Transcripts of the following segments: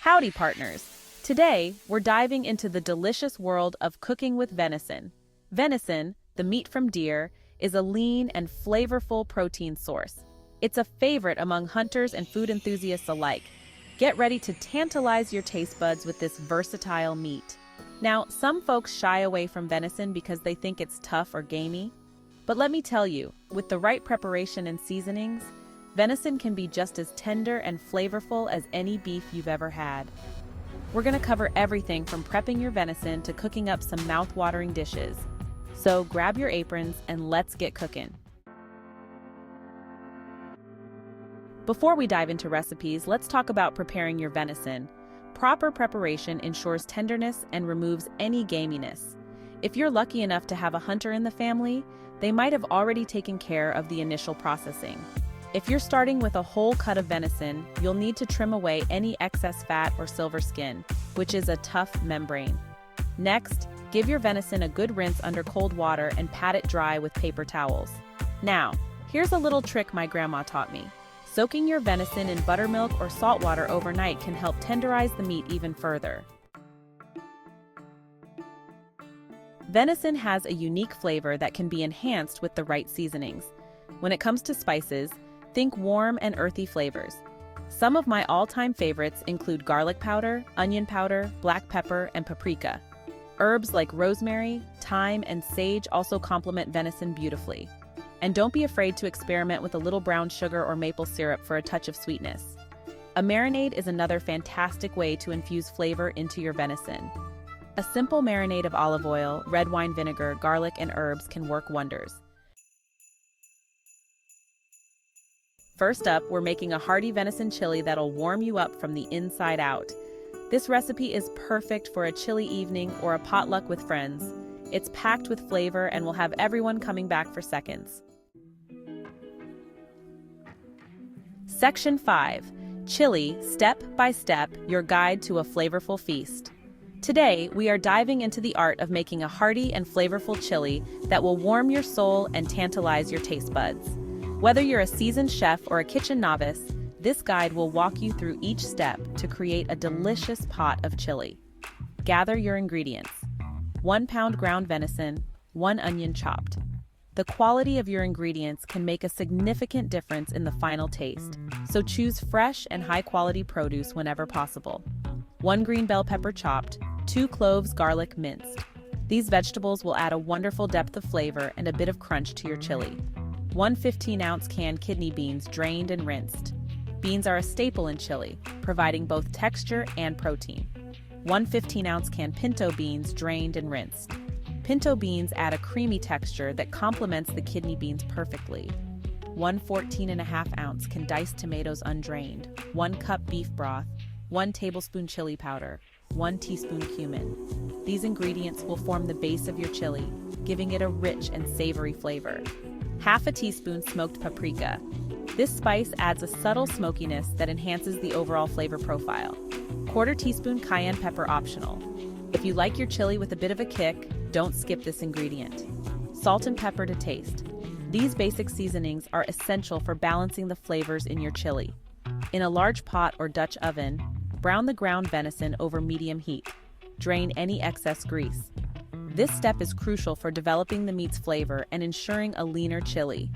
Howdy, partners! Today, we're diving into the delicious world of cooking with venison. Venison, the meat from deer, is a lean and flavorful protein source. It's a favorite among hunters and food enthusiasts alike. Get ready to tantalize your taste buds with this versatile meat. Now, some folks shy away from venison because they think it's tough or gamey. But let me tell you, with the right preparation and seasonings, venison can be just as tender and flavorful as any beef you've ever had. We're going to cover everything from prepping your venison to cooking up some mouth-watering dishes. So grab your aprons and let's get cooking. Before we dive into recipes, let's talk about preparing your venison. Proper preparation ensures tenderness and removes any gaminess. If you're lucky enough to have a hunter in the family, they might have already taken care of the initial processing. If you're starting with a whole cut of venison, you'll need to trim away any excess fat or silver skin, which is a tough membrane. Next, give your venison a good rinse under cold water and pat it dry with paper towels. Now, here's a little trick my grandma taught me. Soaking your venison in buttermilk or salt water overnight can help tenderize the meat even further. Venison has a unique flavor that can be enhanced with the right seasonings. When it comes to spices, think warm and earthy flavors. Some of my all-time favorites include garlic powder, onion powder, black pepper, and paprika. Herbs like rosemary, thyme, and sage also complement venison beautifully. And don't be afraid to experiment with a little brown sugar or maple syrup for a touch of sweetness. A marinade is another fantastic way to infuse flavor into your venison. A simple marinade of olive oil, red wine vinegar, garlic, and herbs can work wonders. First up, we're making a hearty venison chili that'll warm you up from the inside out. This recipe is perfect for a chilly evening or a potluck with friends. It's packed with flavor and will have everyone coming back for seconds. Section 5. Chili, Step by Step, Your Guide to a Flavorful Feast. Today, we are diving into the art of making a hearty and flavorful chili that will warm your soul and tantalize your taste buds. Whether you're a seasoned chef or a kitchen novice, this guide will walk you through each step to create a delicious pot of chili. Gather your ingredients. 1 pound ground venison, 1 onion chopped. The quality of your ingredients can make a significant difference in the final taste, so choose fresh and high-quality produce whenever possible. 1 green bell pepper chopped, 2 cloves garlic minced. These vegetables will add a wonderful depth of flavor and a bit of crunch to your chili. 1 15-ounce canned kidney beans drained and rinsed. Beans are a staple in chili, providing both texture and protein. 1 15-ounce canned pinto beans drained and rinsed. Pinto beans add a creamy texture that complements the kidney beans perfectly. 1 14.5-ounce condensed tomatoes undrained. 1 cup beef broth. 1 tablespoon chili powder. 1 teaspoon cumin. These ingredients will form the base of your chili, giving it a rich and savory flavor. Half a teaspoon smoked paprika. This spice adds a subtle smokiness that enhances the overall flavor profile. 1/4 teaspoon cayenne pepper optional. If you like your chili with a bit of a kick, don't skip this ingredient. Salt and pepper to taste. These basic seasonings are essential for balancing the flavors in your chili. In a large pot or Dutch oven, brown the ground venison over medium heat. Drain any excess grease. This step is crucial for developing the meat's flavor and ensuring a leaner chili.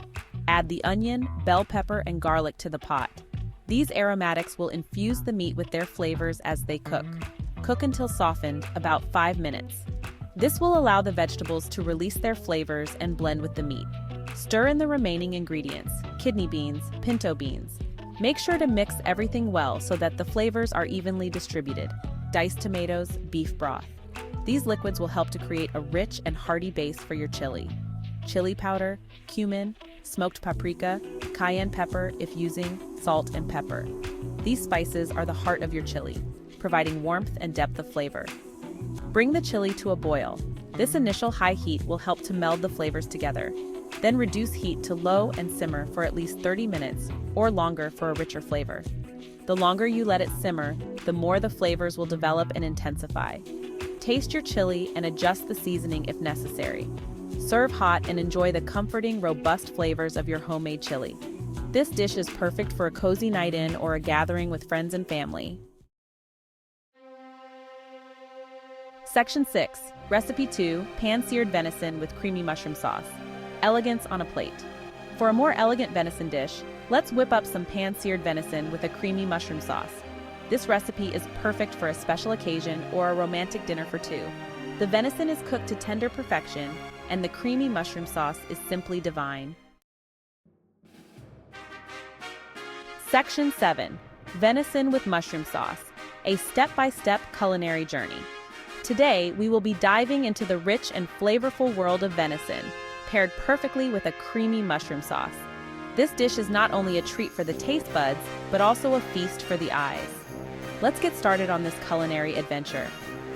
Add the onion, bell pepper, and garlic to the pot. These aromatics will infuse the meat with their flavors as they cook. Cook until softened, about 5 minutes. This will allow the vegetables to release their flavors and blend with the meat. Stir in the remaining ingredients, kidney beans, pinto beans. Make sure to mix everything well so that the flavors are evenly distributed. Diced tomatoes, beef broth. These liquids will help to create a rich and hearty base for your chili. Chili powder, cumin, smoked paprika, cayenne pepper if using, salt and pepper. These spices are the heart of your chili, providing warmth and depth of flavor. Bring the chili to a boil. This initial high heat will help to meld the flavors together. Then reduce heat to low and simmer for at least 30 minutes or longer for a richer flavor. The longer you let it simmer, the more the flavors will develop and intensify. Taste your chili and adjust the seasoning if necessary. Serve hot and enjoy the comforting, robust flavors of your homemade chili. This dish is perfect for a cozy night in or a gathering with friends and family. Section 6. Recipe 2. Pan-seared venison with creamy mushroom sauce. Elegance on a plate. For a more elegant venison dish, let's whip up some pan-seared venison with a creamy mushroom sauce. This recipe is perfect for a special occasion or a romantic dinner for two. The venison is cooked to tender perfection, and the creamy mushroom sauce is simply divine. Section 7. Venison with mushroom sauce, a step-by-step culinary journey. Today, we will be diving into the rich and flavorful world of venison, paired perfectly with a creamy mushroom sauce. This dish is not only a treat for the taste buds, but also a feast for the eyes. Let's get started on this culinary adventure.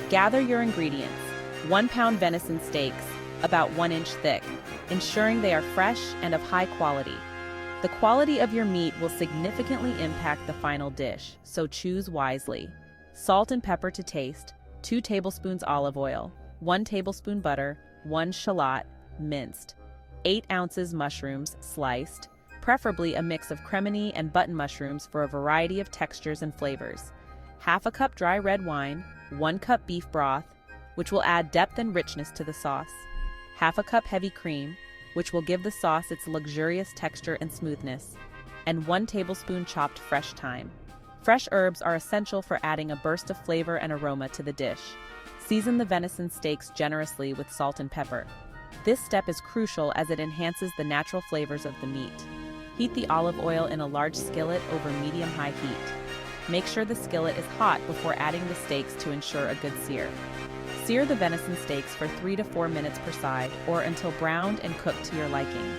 Gather your ingredients. 1 pound venison steaks, about 1 inch thick, ensuring they are fresh and of high quality. The quality of your meat will significantly impact the final dish, so choose wisely. Salt and pepper to taste, 2 tablespoons olive oil, 1 tablespoon butter, 1 shallot, minced, 8 ounces mushrooms, sliced, preferably a mix of cremini and button mushrooms for a variety of textures and flavors, half a cup dry red wine, 1 cup beef broth, which will add depth and richness to the sauce, half a cup heavy cream, which will give the sauce its luxurious texture and smoothness, and 1 tablespoon chopped fresh thyme. Fresh herbs are essential for adding a burst of flavor and aroma to the dish. Season the venison steaks generously with salt and pepper. This step is crucial as it enhances the natural flavors of the meat. Heat the olive oil in a large skillet over medium-high heat. Make sure the skillet is hot before adding the steaks to ensure a good sear. Sear the venison steaks for 3 to 4 minutes per side, or until browned and cooked to your liking.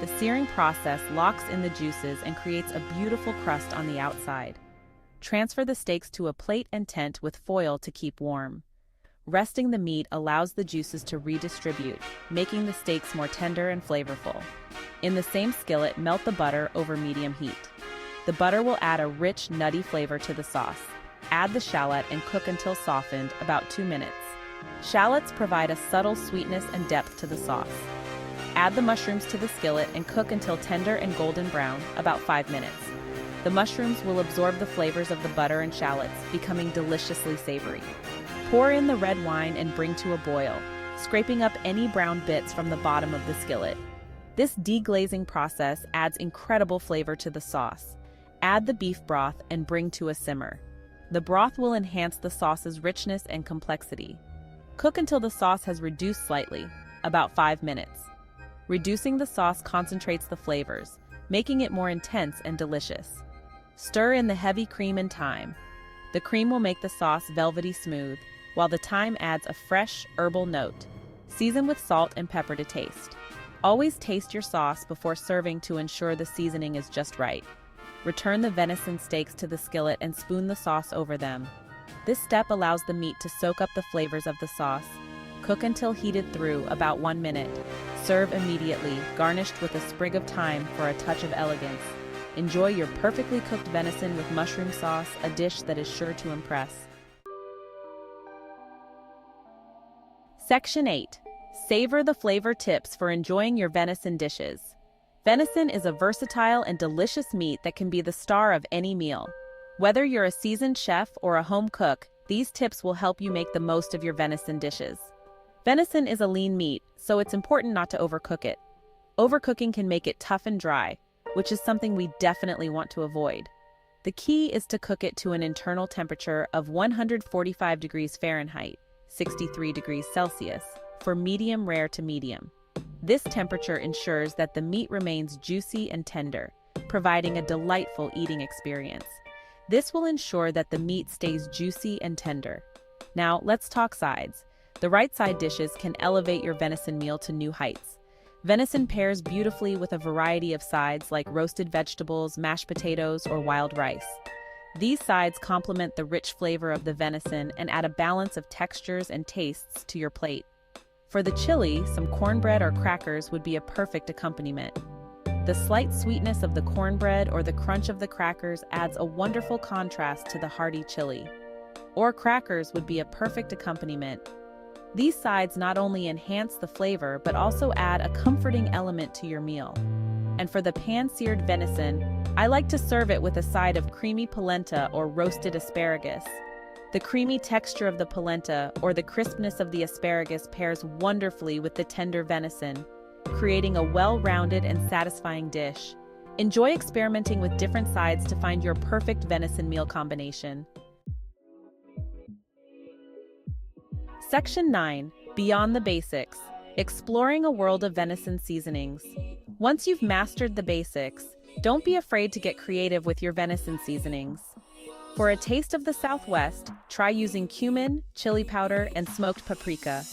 The searing process locks in the juices and creates a beautiful crust on the outside. Transfer the steaks to a plate and tent with foil to keep warm. Resting the meat allows the juices to redistribute, making the steaks more tender and flavorful. In the same skillet, melt the butter over medium heat. The butter will add a rich, nutty flavor to the sauce. Add the shallot and cook until softened, about 2 minutes. Shallots provide a subtle sweetness and depth to the sauce. Add the mushrooms to the skillet and cook until tender and golden brown, about 5 minutes. The mushrooms will absorb the flavors of the butter and shallots, becoming deliciously savory. Pour in the red wine and bring to a boil, scraping up any brown bits from the bottom of the skillet. This deglazing process adds incredible flavor to the sauce. Add the beef broth and bring to a simmer. The broth will enhance the sauce's richness and complexity. Cook until the sauce has reduced slightly, about 5 minutes. Reducing the sauce concentrates the flavors, making it more intense and delicious. Stir in the heavy cream and thyme. The cream will make the sauce velvety smooth, while the thyme adds a fresh, herbal note. Season with salt and pepper to taste. Always taste your sauce before serving to ensure the seasoning is just right. Return the venison steaks to the skillet and spoon the sauce over them. This step allows the meat to soak up the flavors of the sauce. Cook until heated through, about 1 minute. Serve immediately, garnished with a sprig of thyme for a touch of elegance. Enjoy your perfectly cooked venison with mushroom sauce, a dish that is sure to impress. Section 8. Savor the flavor tips for enjoying your venison dishes. Venison is a versatile and delicious meat that can be the star of any meal. Whether you're a seasoned chef or a home cook, these tips will help you make the most of your venison dishes. Venison is a lean meat, so it's important not to overcook it. Overcooking can make it tough and dry, which is something we definitely want to avoid. The key is to cook it to an internal temperature of 145 degrees Fahrenheit, 63 degrees Celsius, for medium rare to medium. This temperature ensures that the meat remains juicy and tender, providing a delightful eating experience. This will ensure that the meat stays juicy and tender. Now, let's talk sides. The right side dishes can elevate your venison meal to new heights. Venison pairs beautifully with a variety of sides like roasted vegetables, mashed potatoes, or wild rice. These sides complement the rich flavor of the venison and add a balance of textures and tastes to your plate. For the chili, some cornbread or crackers would be a perfect accompaniment. The slight sweetness of the cornbread or the crunch of the crackers adds a wonderful contrast to the hearty chili. Or crackers would be a perfect accompaniment. These sides not only enhance the flavor but also add a comforting element to your meal. And for the pan-seared venison, I like to serve it with a side of creamy polenta or roasted asparagus. The creamy texture of the polenta or the crispness of the asparagus pairs wonderfully with the tender venison, creating a well-rounded and satisfying dish. Enjoy experimenting with different sides to find your perfect venison meal combination. Section 9. Beyond the Basics. Exploring a world of venison seasonings. Once you've mastered the basics, don't be afraid to get creative with your venison seasonings. For a taste of the Southwest, try using cumin, chili powder, and smoked paprika.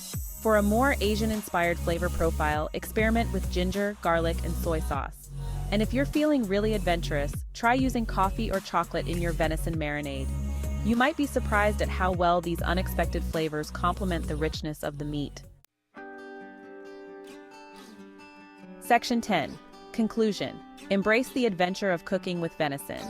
For a more Asian-inspired flavor profile, experiment with ginger, garlic, and soy sauce. And if you're feeling really adventurous, try using coffee or chocolate in your venison marinade. You might be surprised at how well these unexpected flavors complement the richness of the meat. Section 10. Conclusion. Embrace the adventure of cooking with venison.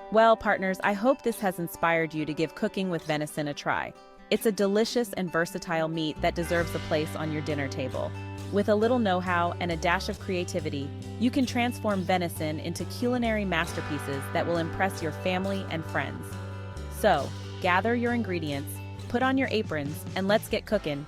Well, partners, I hope this has inspired you to give cooking with venison a try. It's a delicious and versatile meat that deserves a place on your dinner table. With a little know-how and a dash of creativity, you can transform venison into culinary masterpieces that will impress your family and friends. So, gather your ingredients, put on your aprons, and let's get cooking.